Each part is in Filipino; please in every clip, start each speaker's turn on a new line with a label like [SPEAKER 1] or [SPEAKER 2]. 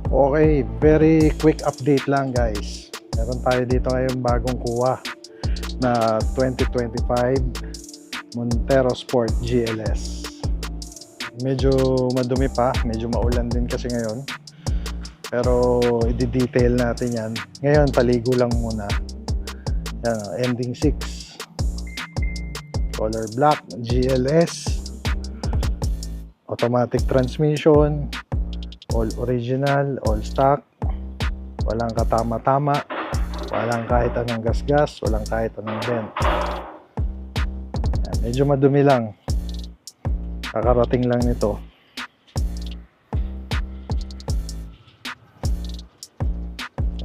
[SPEAKER 1] Okay, very quick update lang guys. Meron tayo dito ngayong bagong kuha na 2025 Montero Sport GLS. Medyo madumi pa, medyo maulan din kasi ngayon. Pero i-detail natin yan. Ngayon, paligo lang muna. Yan, ending 6. Color black, GLS. Automatic transmission. All original, all stock. Walang katama-tama. Walang kahit anong gas-gas. Walang kahit anong dent. Yan, medyo madumi lang. Kakarating lang nito.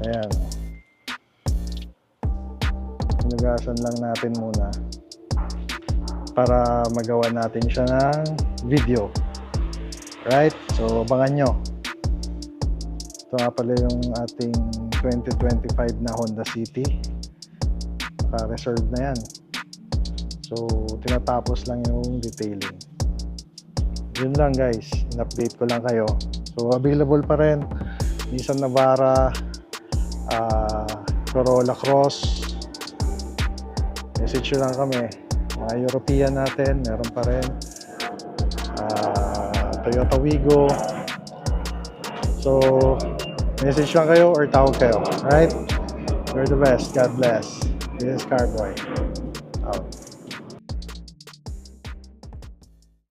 [SPEAKER 1] Ayan. Hinugasan lang natin muna para magawa natin siya ng video. Right? So, abangan nyo. Ito nga pala yung ating 2025 na Honda City. Naka-reserve na yan. So, tinatapos lang yung detailing. Yun lang guys. In-update ko lang kayo. So, available pa rin. Nissan Navara, Corolla Cross. Message lang kami. Mga European natin, meron pa rin. Toyota Wigo. So, message lang kayo or tawag kayo. Alright? You're the best. God bless. This is Carboy.